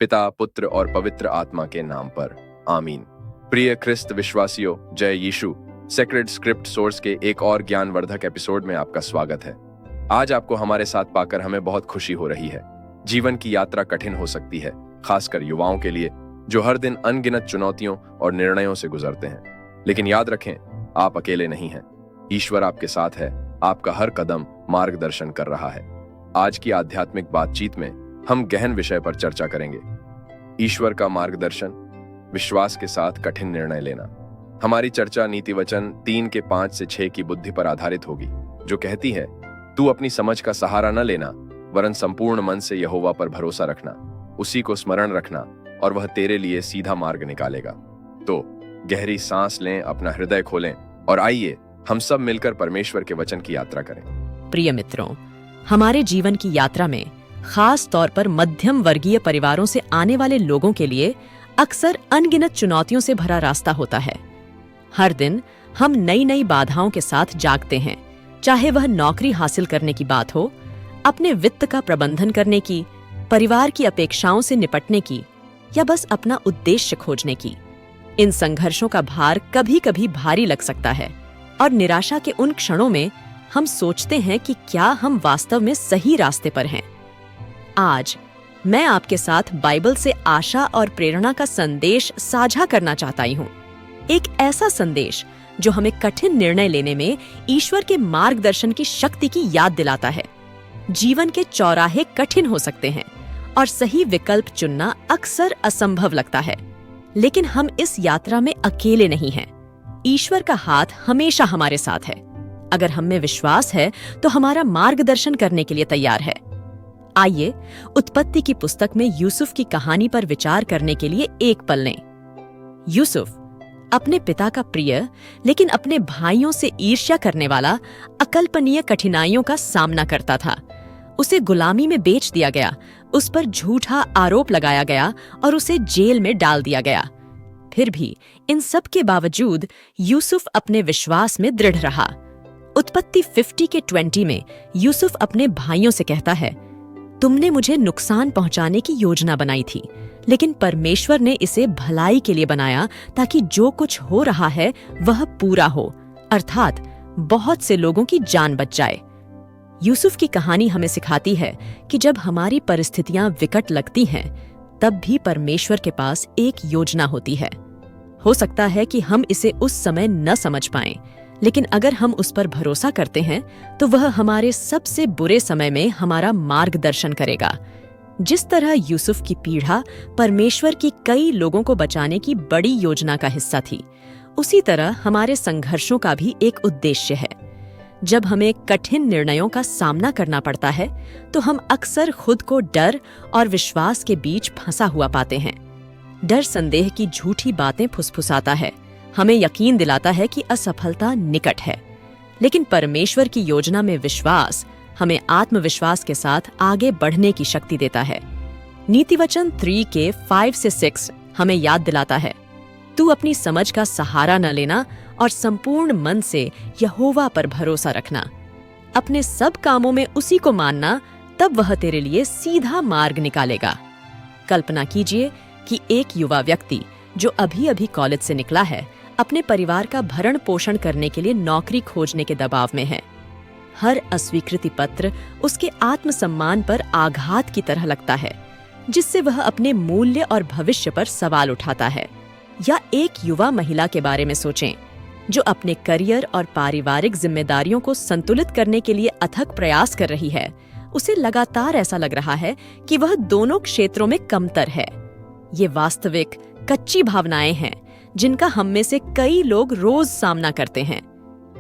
पिता, पुत्र और पवित्र आत्मा के नाम पर, आमीन। प्रिय ख्रिस्त विश्वासियों, जय यीशु। सेक्रेड स्क्रिप्ट सोर्स के एक और ज्ञानवर्धक एपिसोड में आपका स्वागत है। आज आपको हमारे साथ पाकर हमें बहुत खुशी हो रही है। जीवन की यात्रा कठिन हो सकती है, खासकर युवाओं के लिए जो हर दिन अनगिनत चुनौतियों और निर्णयों से गुजरते हैं। लेकिन याद रखें, आप अकेले नहीं हैं। ईश्वर आपके साथ है, आपका हर कदम मार्गदर्शन कर रहा है। आज की आध्यात्मिक बातचीत में हम गहन विषय पर चर्चा करेंगे, ईश्वर का मार्गदर्शन, विश्वास के साथ कठिन निर्णय लेना। हमारी चर्चा नीति वचन 3:5-6 की बुद्धि पर आधारित होगी, जो कहती है, तू अपनी समझ का सहारा न लेना, वरन संपूर्ण मन से यहोवा पर भरोसा रखना, उसी को स्मरण रखना और वह तेरे लिए सीधा मार्ग निकालेगा। तो गहरी सांस लें, अपना हृदय खोलें और आइए हम सब मिलकर परमेश्वर के वचन की यात्रा करें। प्रिय मित्रों, हमारे जीवन की यात्रा में खास तौर पर मध्यम वर्गीय परिवारों से आने वाले लोगों के लिए अक्सर अनगिनत चुनौतियों से भरा रास्ता होता है। हर दिन हम नई नई बाधाओं के साथ जागते हैं, चाहे वह नौकरी हासिल करने की बात हो, अपने वित्त का प्रबंधन करने की, परिवार की अपेक्षाओं से निपटने की या बस अपना उद्देश्य खोजने की। इन संघर्षों का भार कभी कभी भारी लग सकता है और निराशा के उन क्षणों में हम सोचते हैं कि क्या हम वास्तव में सही रास्ते पर हैं। आज मैं आपके साथ बाइबल से आशा और प्रेरणा का संदेश साझा करना चाहता हूँ। एक ऐसा संदेश जो हमें कठिन निर्णय लेने में ईश्वर के मार्गदर्शन की शक्ति की याद दिलाता है। जीवन के चौराहे कठिन हो सकते हैं और सही विकल्प चुनना अक्सर असंभव लगता है, लेकिन हम इस यात्रा में अकेले नहीं हैं। ईश्वर का हाथ हमेशा हमारे साथ है। अगर हम में विश्वास है तो हमारा मार्गदर्शन करने के लिए तैयार है। आइए उत्पत्ति की पुस्तक में यूसुफ की कहानी पर विचार करने के लिए एक पल लें। यूसुफ अपने पिता का प्रिय लेकिन अपने भाइयों से ईर्ष्या करने वाला अकल्पनीय कठिनाइयों का सामना करता था। उसे गुलामी में बेच दिया गया, उस पर झूठा आरोप लगाया गया और उसे जेल में डाल दिया गया। फिर भी इन सब के बावजूद यूसुफ अपने विश्वास में दृढ़ रहा। उत्पत्ति 50:20 में यूसुफ अपने भाइयों से कहता है, तुमने मुझे नुकसान पहुंचाने की योजना बनाई थी, लेकिन परमेश्वर ने इसे भलाई के लिए बनाया ताकि जो कुछ हो रहा है वह पूरा हो, अर्थात बहुत से लोगों की जान बच जाए। यूसुफ की कहानी हमें सिखाती है कि जब हमारी परिस्थितियां विकट लगती हैं, तब भी परमेश्वर के पास एक योजना होती है। हो सकता है कि हम इसे उस समय न समझ पाएं, लेकिन अगर हम उस पर भरोसा करते हैं तो वह हमारे सबसे बुरे समय में हमारा मार्गदर्शन करेगा। जिस तरह यूसुफ की पीढ़ा परमेश्वर की कई लोगों को बचाने की बड़ी योजना का हिस्सा थी, उसी तरह हमारे संघर्षों का भी एक उद्देश्य है। जब हमें कठिन निर्णयों का सामना करना पड़ता है तो हम अक्सर खुद को डर और विश्वास के बीच फंसा हुआ पाते हैं। डर संदेह की झूठी बातें फुसफुसाता है, हमें यकीन दिलाता है कि असफलता निकट है, लेकिन परमेश्वर की योजना में विश्वास हमें आत्मविश्वास के साथ आगे बढ़ने की शक्ति देता है। नीति वचन 3:5-6 हमें याद दिलाता है, तू अपनी समझ का सहारा न लेना और संपूर्ण मन से यहोवा पर भरोसा रखना। अपने सब कामों में उसी को मानना, तब वह तेरे लिए सीधा मार्ग निकालेगा। कल्पना कीजिए कि एक युवा व्यक्ति जो अभी अभी कॉलेज से निकला है, अपने परिवार का भरण पोषण करने के लिए नौकरी खोजने के दबाव में है। हर अस्वीकृति पत्र उसके आत्मसम्मान पर आघात की तरह लगता है, जिससे वह अपने मूल्य और भविष्य पर सवाल उठाता है। या एक युवा महिला के बारे में सोचें, जो अपने करियर और पारिवारिक जिम्मेदारियों को संतुलित करने के लिए अथक प्रयास कर रही है। उसे लगातार ऐसा लग रहा है कि वह दोनों क्षेत्रों में कमतर है। ये वास्तविक कच्ची भावनाएं हैं जिनका हम में से कई लोग रोज सामना करते हैं।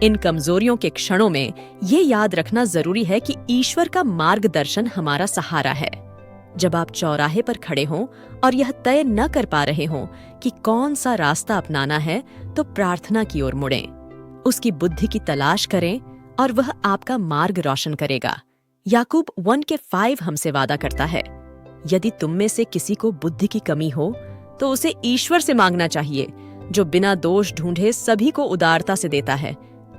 इन कमजोरियों के क्षणों में ये याद रखना जरूरी है कि ईश्वर का मार्गदर्शन हमारा सहारा है। जब आप चौराहे पर खड़े हों और यह तय न कर पा रहे हों कि कौन सा रास्ता अपनाना है, तो प्रार्थना की ओर मुड़ें, उसकी बुद्धि की तलाश करें और वह आपका मार्ग रोशन करेगा। याकूब 1:5 हमसे वादा करता है, यदि तुम में से किसी को बुद्धि की कमी हो तो उसे ईश्वर से मांगना चाहिए, जो बिना दोष ढूंढे सभी को उदारता से देता है,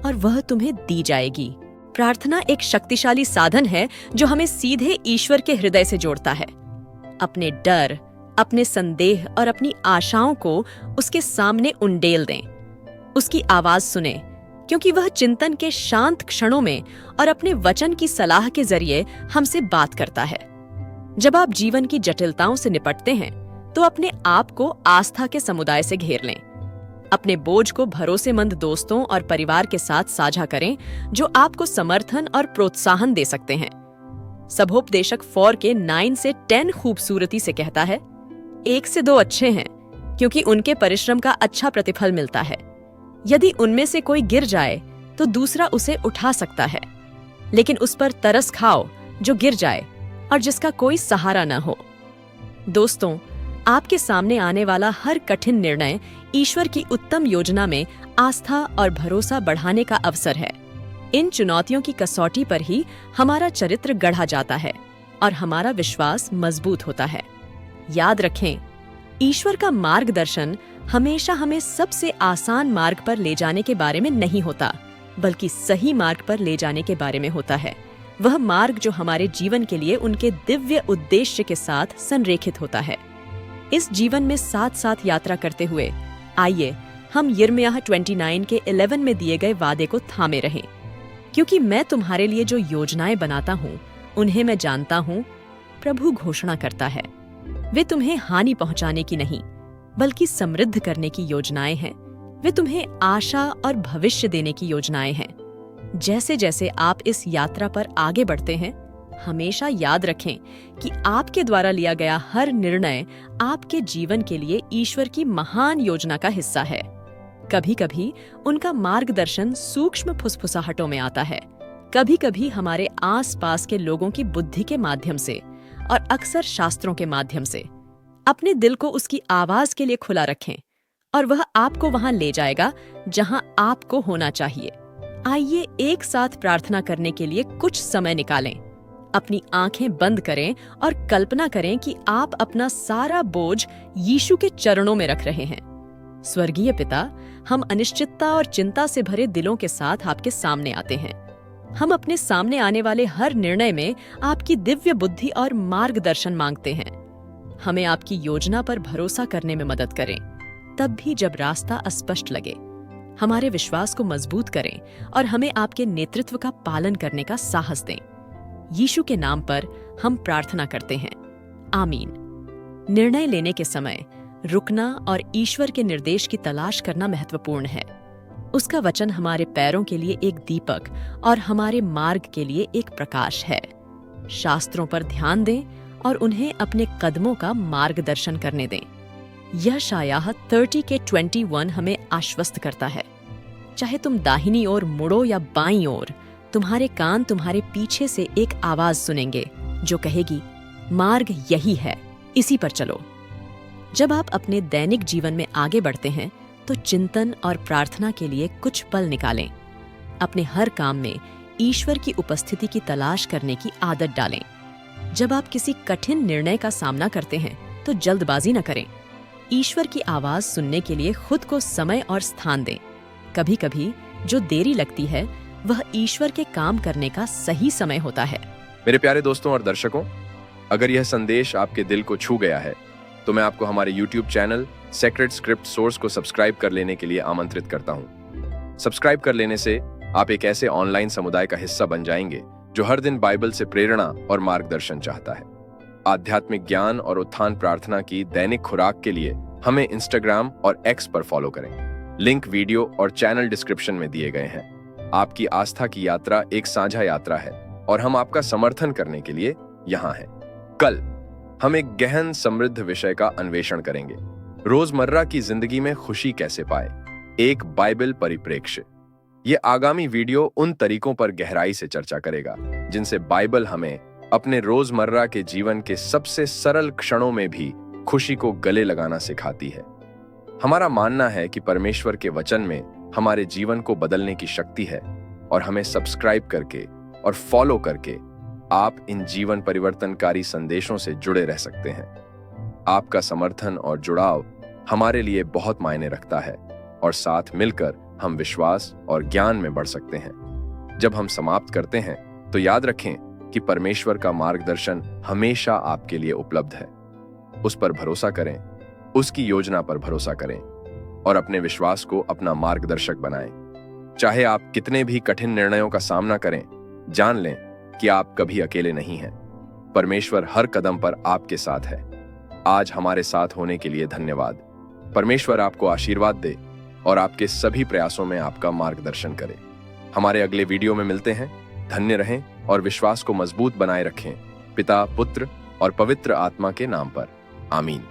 और वह तुम्हें दी जाएगी। प्रार्थना एक शक्तिशाली साधन है जो हमें सीधे ईश्वर के हृदय से जोड़ता है। अपने डर, अपने संदेह और अपनी आशाओं को उसके सामने उंडेल दें। उसकी आवाज सुने, क्योंकि वह चिंतन के शांत क्षणों में और अपने वचन की सलाह के जरिए हमसे बात करता है। जब आप जीवन की जटिलताओं से निपटते हैं तो अपने आप को आस्था के समुदाय से घेर लें। अपने बोझ को भरोसेमंद दोस्तों और परिवार के साथ साझा करें जो आपको समर्थन और प्रोत्साहन दे सकते हैं। सभोपदेशक 4 के 9 से 10 खूबसूरती से कहता है, 1 से 2 अच्छे हैं, क्योंकि उनके परिश्रम का अच्छा प्रतिफल मिलता है। यदि उनमें से कोई गिर जाए तो दूसरा उसे उठा सकता है, लेकिन उस पर तरस खाओ जो गिर जाए और जिसका कोई सहारा न हो। दोस्तों, आपके सामने आने वाला हर कठिन निर्णय ईश्वर की उत्तम योजना में आस्था और भरोसा बढ़ाने का अवसर है। इन चुनौतियों की कसौटी पर ही हमारा चरित्र गढ़ा जाता है और हमारा विश्वास मजबूत होता है। याद रखें, ईश्वर का मार्गदर्शन हमेशा हमें सबसे आसान मार्ग पर ले जाने के बारे में नहीं होता, बल्कि सही मार्ग पर ले जाने के बारे में होता है। वह मार्ग जो हमारे जीवन के लिए उनके दिव्य उद्देश्य के साथ संरेखित होता है। इस जीवन में साथ साथ यात्रा करते हुए आइए हम यिर्मयाह 29 के 11 में दिए गए वादे को थामे रहें। क्योंकि मैं तुम्हारे लिए जो योजनाएं बनाता हूँ उन्हें मैं जानता हूँ, प्रभु घोषणा करता है। वे तुम्हें हानि पहुंचाने की नहीं, बल्कि समृद्ध करने की योजनाएं हैं। वे तुम्हें आशा और भविष्य देने की योजनाएं हैं। जैसे जैसे आप इस यात्रा पर आगे बढ़ते हैं, हमेशा याद रखें कि आपके द्वारा लिया गया हर निर्णय आपके जीवन के लिए ईश्वर की महान योजना का हिस्सा है। कभी कभी उनका मार्गदर्शन सूक्ष्म फुसफुसाहटों में आता है, कभी कभी हमारे आसपास के लोगों की बुद्धि के माध्यम से और अक्सर शास्त्रों के माध्यम से। अपने दिल को उसकी आवाज के लिए खुला रखें और वह आपको वहां ले जाएगा जहां आपको होना चाहिए। आइए एक साथ प्रार्थना करने के लिए कुछ समय निकालें। अपनी आंखें बंद करें और कल्पना करें कि आप अपना सारा बोझ यीशु के चरणों में रख रहे हैं। स्वर्गीय पिता, हम अनिश्चितता और चिंता से भरे दिलों के साथ आपके सामने आते हैं। हम अपने सामने आने वाले हर निर्णय में आपकी दिव्य बुद्धि और मार्गदर्शन मांगते हैं। हमें आपकी योजना पर भरोसा करने में मदद करें, तब भी जब रास्ता अस्पष्ट लगे। हमारे विश्वास को मजबूत करें और हमें आपके नेतृत्व का पालन करने का साहस दें। यीशु के नाम पर हम प्रार्थना करते हैं, आमीन। निर्णय लेने के समय रुकना और ईश्वर के निर्देश की तलाश करना महत्वपूर्ण है। उसका वचन हमारे पैरों के लिए एक दीपक और हमारे मार्ग के लिए एक प्रकाश है। शास्त्रों पर ध्यान दें और उन्हें अपने कदमों का मार्गदर्शन करने दें। यशायाह 30 के 21 हमें आश्वस्त करता है, चाहे तुम दाहिनी ओर मुड़ो या बाईं ओर, तुम्हारे कान तुम्हारे पीछे से एक आवाज सुनेंगे जो कहेगी, मार्ग यही है, इसी पर चलो। जब आप अपने दैनिक जीवन में आगे बढ़ते हैं तो चिंतन और प्रार्थना के लिए कुछ पल निकालें। अपने हर काम में ईश्वर की उपस्थिति की तलाश करने की आदत डालें। जब आप किसी कठिन निर्णय का सामना करते हैं तो जल्दबाजी न करें। ईश्वर की आवाज सुनने के लिए खुद को समय और स्थान दें। कभी कभी जो देरी लगती है वह ईश्वर के काम करने का सही समय होता है। मेरे प्यारे दोस्तों और दर्शकों, अगर यह संदेश आपके दिल को छू गया है तो मैं आपको हमारे YouTube channel sacred script source को सब्सक्राइब कर लेने के लिए आमंत्रित करता हूं। सब्सक्राइब कर लेने से आप एक ऐसे ऑनलाइन समुदाय का हिस्सा बन जाएंगे जो हर दिन बाइबल से प्रेरणा और मार्गदर्शन चाहता है। आध्यात्मिक ज्ञान और उत्थान प्रार्थना की दैनिक खुराक के लिए हमें Instagram और X पर फॉलो करें। लिंक वीडियो और चैनल डिस्क्रिप्शन में दिए गए हैं। आपकी आस्था की यात्रा एक साझा यात्रा है और हम आपका समर्थन करने के लिए यहाँ हैं। कल हम एक गहन समृद्ध विषय का अन्वेषण करेंगे, रोजमर्रा की जिंदगी में खुशी कैसे पाए, एक बाइबल परिप्रेक्ष्य। ये आगामी वीडियो उन तरीकों पर गहराई से चर्चा करेगा जिनसे बाइबल हमें अपने रोजमर्रा के जीवन के सबसे सरल क्षणों में भी खुशी को गले लगाना सिखाती है। हमारा मानना है कि परमेश्वर के वचन में हमारे जीवन को बदलने की शक्ति है और हमें सब्सक्राइब करके और फॉलो करके आप इन जीवन परिवर्तनकारी संदेशों से जुड़े रह सकते हैं। आपका समर्थन और जुड़ाव हमारे लिए बहुत मायने रखता है और साथ मिलकर हम विश्वास और ज्ञान में बढ़ सकते हैं। जब हम समाप्त करते हैं तो याद रखें कि परमेश्वर का मार्गदर्शन हमेशा आपके लिए उपलब्ध है। उस पर भरोसा करें, उसकी योजना पर भरोसा करें और अपने विश्वास को अपना मार्गदर्शक बनाएं। चाहे आप कितने भी कठिन निर्णयों का सामना करें, जान लें कि आप कभी अकेले नहीं हैं। परमेश्वर हर कदम पर आपके साथ है। आज हमारे साथ होने के लिए धन्यवाद। परमेश्वर आपको आशीर्वाद दे और आपके सभी प्रयासों में आपका मार्गदर्शन करे। हमारे अगले वीडियो में मिलते हैं। धन्य रहें और विश्वास को मजबूत बनाए रखें। पिता, पुत्र और पवित्र आत्मा के नाम पर। आमीन।